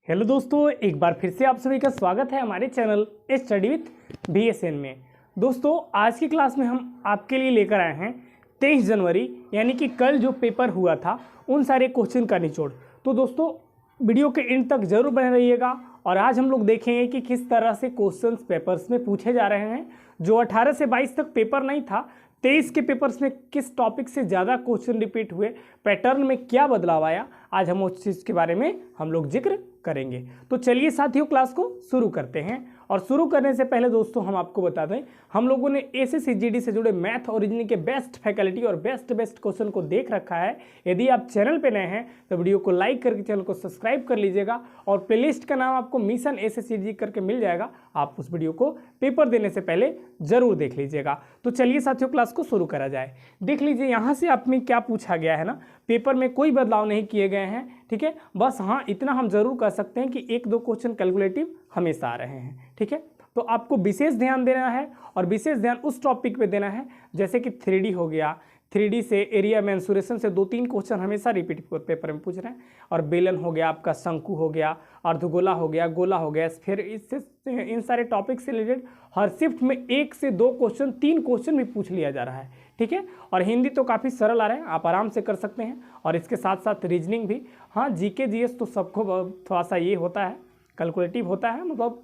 Hello दोस्तों, एक बार फिर से आप सभी का स्वागत है हमारे चैनल स्टडी विथ BSN में। दोस्तों, आज की क्लास में हम आपके लिए लेकर आए हैं 23 जनवरी यानी कि कल जो पेपर हुआ था उन सारे क्वेश्चन का निचोड़। तो दोस्तों, वीडियो के एंड तक जरूर बने रहिएगा और आज हम लोग देखेंगे कि किस तरह से क्वेश्चंस पेपर्स में पूछे जा रहे हैं। जो 18 से 22 तक पेपर नहीं था, 23 के पेपर्स में किस टॉपिक से ज़्यादा क्वेश्चन रिपीट हुए, पैटर्न में क्या बदलाव आया, आज हम उस चीज़ के बारे में हम लोग जिक्र करेंगे। तो चलिए साथियों, क्लास को शुरू करते हैं। और शुरू करने से पहले दोस्तों हम आपको बता दें, हम लोगों ने SSCGD से जुड़े मैथ और रीजनिंग के बेस्ट फैकल्टी और बेस्ट क्वेश्चन को देख रखा है। यदि आप चैनल पे नए हैं तो वीडियो को लाइक करके चैनल को सब्सक्राइब कर लीजिएगा और प्लेलिस्ट का नाम आपको मिशन SSCGD करके मिल जाएगा। आप उस वीडियो को पेपर देने से पहले जरूर देख लीजिएगा। तो चलिए साथियों, क्लास को शुरू करा जाए। देख लीजिए यहाँ से आप में क्या पूछा गया है ना, पेपर में कोई बदलाव नहीं किए गए हैं, ठीक है। बस हाँ, इतना हम जरूर कह सकते हैं कि एक दो क्वेश्चन कैलकुलेटिव हमेशा आ रहे हैं, ठीक है। तो आपको विशेष ध्यान देना है और विशेष ध्यान उस टॉपिक पे देना है जैसे कि 3D हो गया। 3D से एरिया मेंसुरेशन से 2-3 क्वेश्चन हमेशा रिपीट पेपर में पूछ रहे हैं। और बेलन हो गया, आपका शंकु हो गया, अर्धगोला हो गया, गोला हो गया, फिर इससे इन सारे टॉपिक से रिलेटेड हर शिफ्ट में 1 से 2 क्वेश्चन, 3 क्वेश्चन भी पूछ लिया जा रहा है, ठीक है। और हिंदी तो काफ़ी सरल आ रहे हैं, आप आराम से कर सकते हैं। और इसके साथ साथ रीजनिंग भी, हाँ GK GS तो सबको थोड़ा सा ये होता है, कैलकुलेटिव होता है मतलब।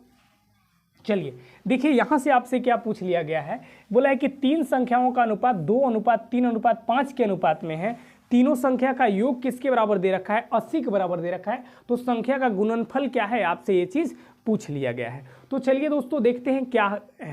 चलिए देखिए यहाँ से आपसे क्या पूछ लिया गया है। बोला है कि 3 संख्याओं का अनुपात 2:3:5 के अनुपात में है। तीनों संख्या का योग किसके बराबर दे रखा है? 80 के बराबर दे रखा है। तो संख्या का गुणनफल क्या है, आपसे ये चीज़ पूछ लिया गया है। तो चलिए दोस्तों देखते हैं क्या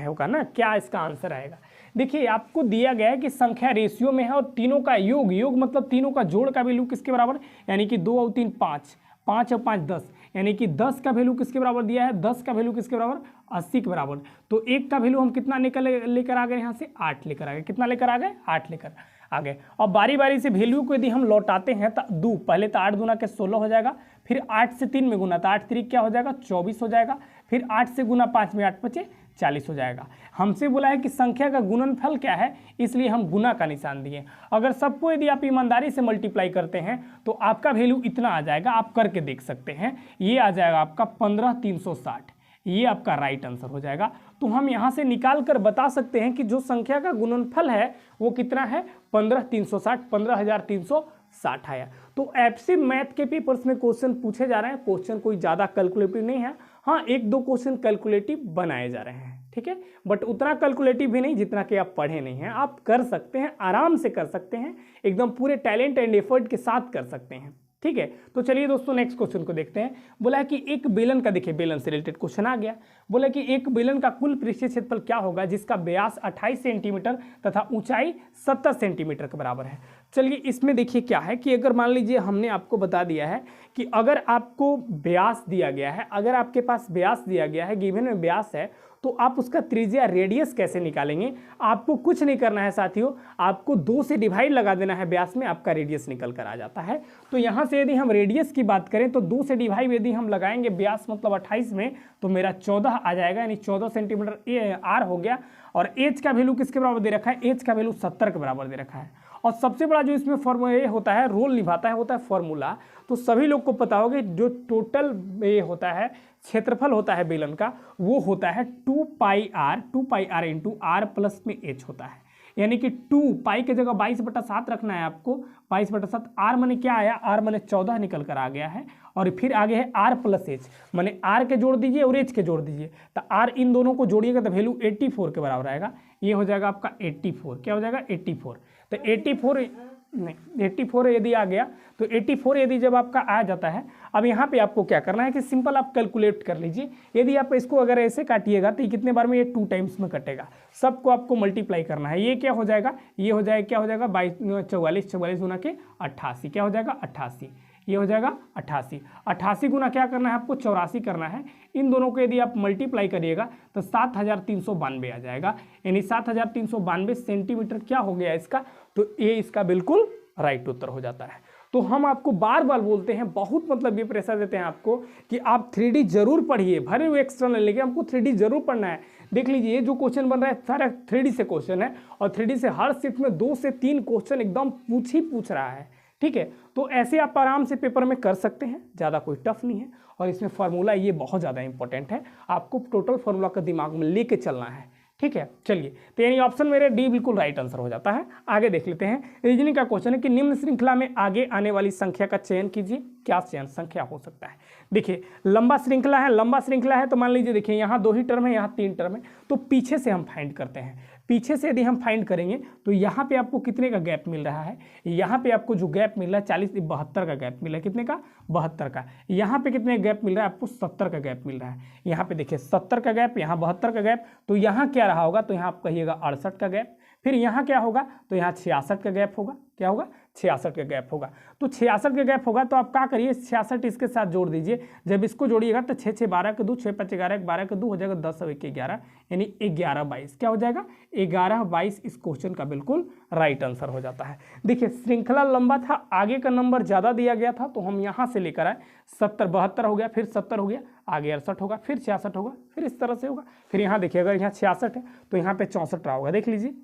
होगा ना, क्या इसका आंसर आएगा। देखिए आपको दिया गया है कि संख्या रेशियो में है और तीनों का योग मतलब तीनों का जोड़ का वैल्यू किसके बराबर, यानी कि 2 और 3 5, 5 और 5 10, यानी कि 10 का वैल्यू किसके बराबर दिया है? 10 का वैल्यू किसके बराबर? 80 के बराबर। तो 1 का वैल्यू हम कितना लेकर आ गए यहाँ से? 8 लेकर आ गए। कितना लेकर आ गए? 8 लेकर आ गए। और बारी बारी से वैल्यू को यदि हम लौटाते हैं तो पहले तो 8 गुना के 16 हो जाएगा, फिर 8 से 3 में गुना तो 8 3 क्या हो जाएगा? 24 हो जाएगा, फिर 8 से गुना 5 में 8 5 40 हो जाएगा। हमसे बोला है कि संख्या का गुणनफल क्या है, इसलिए हम गुना का निशान दिए। अगर सबको यदि आप ईमानदारी से मल्टीप्लाई करते हैं तो आपका वैल्यू इतना आ जाएगा, आप करके देख सकते हैं। ये आ जाएगा आपका 15360, ये आपका राइट आंसर हो जाएगा। तो हम यहाँ से निकाल कर बता सकते हैं कि जो संख्या का गुणनफल है वो कितना है? 15360, 15360 आया। तो ऐसे मैथ के पेपर्स में क्वेश्चन पूछे जा रहे हैं। क्वेश्चन कोई ज़्यादा कैलकुलेटिव नहीं है, हाँ 1-2 क्वेश्चन कैलकुलेटिव बनाए जा रहे हैं, ठीक है। बट उतना कैलकुलेटिव भी नहीं जितना कि आप पढ़े नहीं हैं। आप कर सकते हैं, आराम से कर सकते हैं, एकदम पूरे टैलेंट एंड एफर्ट के साथ कर सकते हैं, ठीक है। तो चलिए दोस्तों नेक्स्ट क्वेश्चन को देखते हैं। बोला है कि एक बेलन का, देखिए बेलन से रिलेटेड क्वेश्चन आ गया। बोला कि एक बेलन का कुल पृष्ठीय क्षेत्रफल क्या होगा जिसका व्यास 28 सेंटीमीटर तथा ऊंचाई 70 सेंटीमीटर के बराबर है। चलिए इसमें देखिए क्या है कि अगर मान लीजिए हमने आपको बता दिया है कि अगर आपको व्यास दिया गया है, अगर आपके पास व्यास दिया गया है, गिवन में व्यास है, तो आप उसका त्रिज्या रेडियस कैसे निकालेंगे? आपको कुछ नहीं करना है साथियों, आपको 2 से डिवाइड लगा देना है व्यास में, आपका रेडियस निकल कर आ जाता है। तो यहाँ से यदि हम रेडियस की बात करें तो 2 से डिवाइड यदि हम लगाएंगे व्यास मतलब 28 में, तो मेरा 14 आ जाएगा, यानी 14 सेंटीमीटर आर हो गया। और एच का वैल्यू किसके बराबर दे रखा है? एच का वैल्यू 70 के बराबर दे रखा है। और सबसे बड़ा जो इसमें फॉर्मूला होता है, रोल निभाता है, होता है फॉर्मूला। तो सभी लोग को पता होगा जो टोटल ये होता है क्षेत्रफल होता है बेलन का, वो होता है 2πr इंटू r प्लस में h होता है। यानी कि 2 पाई की जगह 22/7 रखना है आपको। 22/7 r माने क्या आया? r माने 14 निकल कर आ गया है। और फिर आगे है r प्लस एच, माने r के जोड़ दीजिए और h के जोड़ दीजिए। तो r इन दोनों को जोड़िएगा तो वैल्यू 84 के बराबर आएगा। ये हो जाएगा आपका 84। क्या हो जाएगा? 84। तो 84 नहीं, 84 यदि आ गया तो 84 यदि जब आपका आ जाता है, अब यहाँ पे आपको क्या करना है कि सिंपल आप कैलकुलेट कर लीजिए। यदि आप इसको अगर ऐसे काटिएगा तो ये कितने बार में? ये 2 टाइम्स में कटेगा। सबको आपको मल्टीप्लाई करना है। ये क्या हो जाएगा? ये हो जाएगा, क्या हो जाएगा? 44 गुना के 88, क्या हो जाएगा? 88। ये हो जाएगा 88। 88 गुना क्या करना है आपको? 84 करना है। इन दोनों को यदि आप मल्टीप्लाई करिएगा तो 7392 आ जाएगा, यानी 7392 सेंटीमीटर क्या हो गया इसका? तो ये इसका बिल्कुल राइट उत्तर हो जाता है। तो हम आपको बार बार बोलते हैं, बहुत मतलब ये प्रेशर देते हैं आपको कि आप 3D जरूर पढ़िए, भरे हुए एक्सटर्नल लेके हमको 3D जरूर पढ़ना है। देख लीजिए ये जो क्वेश्चन बन रहा है सारा 3D से क्वेश्चन है, और 3D से हर शिफ्ट में 2 से 3 क्वेश्चन एकदम पूछ रहा है। ठीक है। तो ऐसे आप आराम से पेपर में कर सकते हैं, ज़्यादा कोई टफ नहीं है। और इसमें फार्मूला ये बहुत ज़्यादा इंपॉर्टेंट है, आपको टोटल फार्मूला का दिमाग में लेके चलना है, ठीक है। चलिए, तो यानी ऑप्शन मेरे डी बिल्कुल राइट आंसर हो जाता है। आगे देख लेते हैं। रीजनिंग का क्वेश्चन है कि निम्न श्रृंखला में आगे आने वाली संख्या का चयन कीजिए। क्या चयन संख्या हो सकता है? देखिए, लंबा श्रृंखला है, लंबा श्रृंखला है तो मान लीजिए, देखिए यहाँ 2 ही टर्म है, यहाँ 3 टर्म है, तो पीछे से हम फाइंड करते हैं। पीछे से यदि हम फाइंड करेंगे तो यहाँ पे आपको कितने का गैप मिल रहा है? यहाँ पे आपको जो गैप मिल रहा है 72 का गैप मिल रहा है। कितने का? 72 का। यहाँ पे कितने गैप मिल रहा है आपको? 70 का गैप मिल रहा है। यहाँ पे देखिए 70 का गैप, यहाँ 72 का गैप, तो यहाँ क्या रहा होगा? तो यहाँ आप कहिएगा 68 का गैप। फिर यहाँ क्या होगा? तो यहाँ 66 का गैप होगा। क्या होगा? 66 का गैप होगा। तो 66 का गैप होगा तो आप क्या करिए, 66 इसके साथ जोड़ दीजिए। जब इसको जोड़िएगा तो 6 6 12 के 2, 6 5 11, 12 के 2 हो जाएगा 10 और 1 11, यानी 11 22। क्या हो जाएगा? 11 22 इस क्वेश्चन का बिल्कुल राइट आंसर हो जाता है। देखिए, श्रृंखला लंबा था, आगे का नंबर ज़्यादा दिया गया था, तो हम यहाँ से लेकर आए 70, 72 हो गया, फिर 70 हो गया, आगे 68 होगा, फिर 66 होगा, फिर इस तरह से होगा। फिर यहाँ देखिए, अगर यहाँ 66 है तो यहाँ पे 64 रहा होगा। देख लीजिए,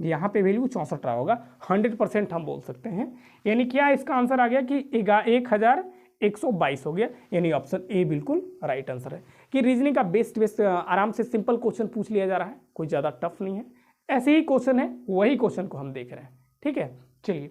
यहाँ पे वैल्यू 64 रहा होगा। 100% हम बोल सकते हैं। यानी क्या इसका आंसर आ गया कि 1122 हो गया, यानी ऑप्शन ए बिल्कुल राइट आंसर है। कि रीजनिंग का बेस्ट आराम से सिंपल क्वेश्चन पूछ लिया जा रहा है, कोई ज़्यादा टफ नहीं है। ऐसे ही क्वेश्चन है, वही क्वेश्चन को हम देख रहे हैं, ठीक है। चलिए,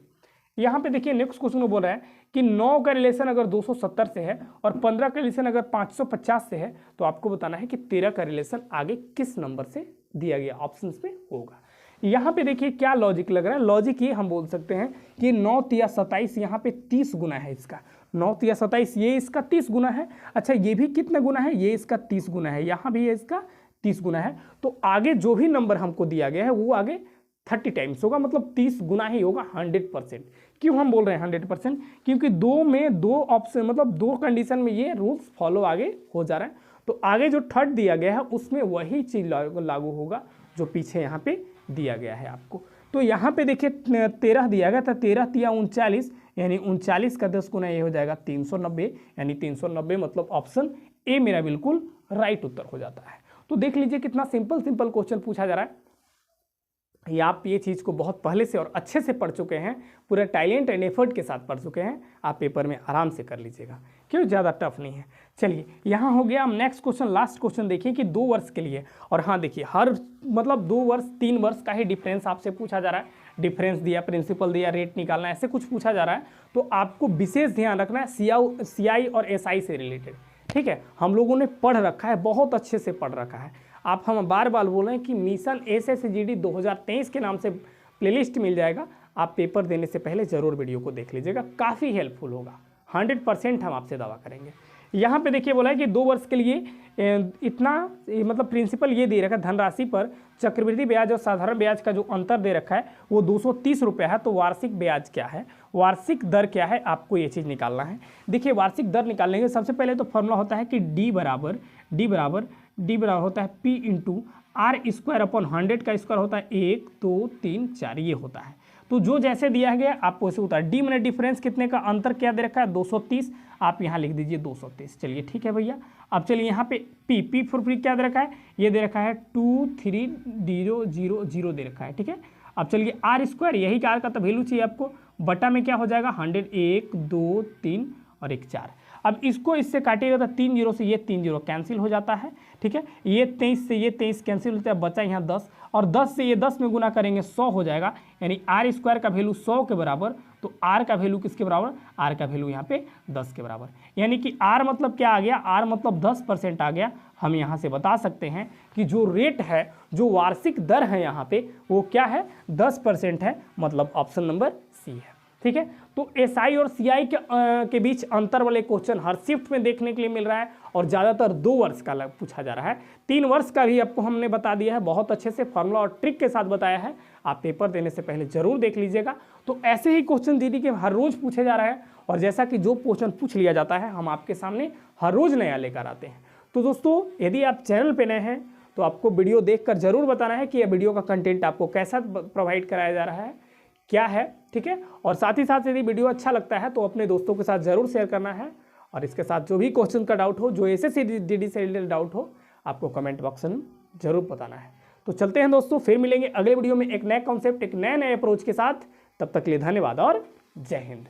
यहाँ पे देखिए नेक्स्ट क्वेश्चन में बोल रहा है कि 9 का रिलेशन अगर 270 से है और 15 का रिलेशन अगर 550 से है, तो आपको बताना है कि 13 का रिलेशन आगे किस नंबर से दिया गया ऑप्शंस में होगा। यहाँ पे देखिए क्या लॉजिक लग रहा है। लॉजिक ये हम बोल सकते हैं कि 9 तिया 27, यहाँ पे 30 गुना है इसका। 9 तिया 27, ये इसका 30 गुना है। अच्छा, ये भी कितना गुना है? ये इसका 30 गुना है, यहाँ भी ये इसका 30 गुना है। तो आगे जो भी नंबर हमको दिया गया है वो आगे 30 टाइम्स होगा, मतलब 30 गुना ही होगा 100%। क्यों हम बोल रहे हैं 100%? क्योंकि 2 में 2 ऑप्शन, मतलब 2 कंडीशन में ये रूल्स फॉलो आगे हो जा रहा है। तो आगे जो थर्ड दिया गया है उसमें वही चीज़ लागू होगा जो पीछे यहाँ पे दिया गया है आपको। तो यहाँ पे देखिए 13 दिया गया था, 13 तिया 39, यानी 39 का 10 गुना ये हो जाएगा 390, यानी 390 मतलब ऑप्शन ए मेरा बिल्कुल राइट उत्तर हो जाता है। तो देख लीजिए कितना सिंपल क्वेश्चन पूछा जा रहा है। आप ये चीज़ को बहुत पहले से और अच्छे से पढ़ चुके हैं, पूरे टैलेंट एंड एफर्ट के साथ पढ़ चुके हैं, आप पेपर में आराम से कर लीजिएगा, क्यों ज़्यादा टफ नहीं है। चलिए, यहाँ हो गया। हम नेक्स्ट क्वेश्चन, लास्ट क्वेश्चन देखिए कि 2 वर्ष के लिए, और हाँ देखिए हर मतलब 2 वर्ष 3 वर्ष का ही डिफरेंस आपसे पूछा जा रहा है। डिफरेंस दिया, प्रिंसिपल दिया, रेट निकालना, ऐसे कुछ पूछा जा रहा है। तो आपको विशेष ध्यान रखना है CI और SI से रिलेटेड, ठीक है। हम लोगों ने पढ़ रखा है, बहुत अच्छे से पढ़ रखा है। आप हम बार बार बोल रहे हैं कि मिशन SSGD 2023 के नाम से प्लेलिस्ट मिल जाएगा। आप पेपर देने से पहले ज़रूर वीडियो को देख लीजिएगा, काफ़ी हेल्पफुल होगा। 100% हम आपसे दावा करेंगे। यहाँ पे देखिए बोला है कि 2 वर्ष के लिए इतना, मतलब प्रिंसिपल ये दे रखा है, धनराशि पर चक्रवृद्धि ब्याज और साधारण ब्याज का जो अंतर दे रखा है वो 230 रुपये है। तो वार्षिक ब्याज क्या है, वार्षिक दर क्या है, आपको ये चीज़ निकालना है। देखिए, वार्षिक दर निकालने के सबसे पहले तो फॉर्मूला होता है कि डी बराबर होता है P इंटू R² अपॉन 100 का स्क्वायर होता है 1 2 3 4, ये होता है। तो जो जैसे दिया गया आपको वैसे होता है। डी मैंने डिफरेंस कितने का, अंतर क्या दे रखा है 230, आप यहाँ लिख दीजिए 230। चलिए ठीक है भैया। अब चलिए यहाँ पे P फॉर फ्री क्या दे रखा है, ये दे रखा है 23000 दे रखा है, ठीक है। अब चलिए R², यही का R का तो वैल्यू चाहिए आपको, बटा में क्या हो जाएगा 100, 1 2 3 और 1 4। अब इसको इससे काटिएगा तो 3 0 से ये 3 0 कैंसिल हो जाता है, ठीक है। ये 23 से ये 23 कैंसिल होता है, बचा यहाँ 10, और 10 से ये 10 में गुना करेंगे 100 हो जाएगा, यानी R² का वैल्यू 100 के बराबर। तो R का वैल्यू किसके बराबर, R का वैल्यू यहाँ पे 10 के बराबर, यानी कि R मतलब क्या आ गया, R मतलब 10% आ गया। हम यहाँ से बता सकते हैं कि जो रेट है, जो वार्षिक दर है यहाँ पे, वो क्या है 10% है, मतलब ऑप्शन नंबर सी है, ठीक है। तो SI और CI के बीच अंतर वाले क्वेश्चन हर शिफ्ट में देखने के लिए मिल रहा है, और ज़्यादातर 2 वर्ष का पूछा जा रहा है। 3 वर्ष का भी आपको हमने बता दिया है, बहुत अच्छे से फॉर्मूला और ट्रिक के साथ बताया है। आप पेपर देने से पहले जरूर देख लीजिएगा। तो ऐसे ही क्वेश्चन दीदी के हर रोज़ पूछे जा रहे हैं, और जैसा कि जो क्वेश्चन पूछ लिया जाता है हम आपके सामने हर रोज़ नया लेकर आते हैं। तो दोस्तों, यदि आप चैनल पर नए हैं तो आपको वीडियो देखकर जरूर बताना है कि यह वीडियो का कंटेंट आपको कैसा प्रोवाइड कराया जा रहा है, क्या है, ठीक है। और साथ ही साथ यदि वीडियो अच्छा लगता है तो अपने दोस्तों के साथ जरूर शेयर करना है, और इसके साथ जो भी क्वेश्चन का डाउट हो, जो SSGD से रिलेटेड डाउट हो, आपको कमेंट बॉक्स में जरूर बताना है। तो चलते हैं दोस्तों, फिर मिलेंगे अगले वीडियो में एक नए कॉन्सेप्ट, एक नए अप्रोच के साथ। तब तक के लिए धन्यवाद और जय हिंद।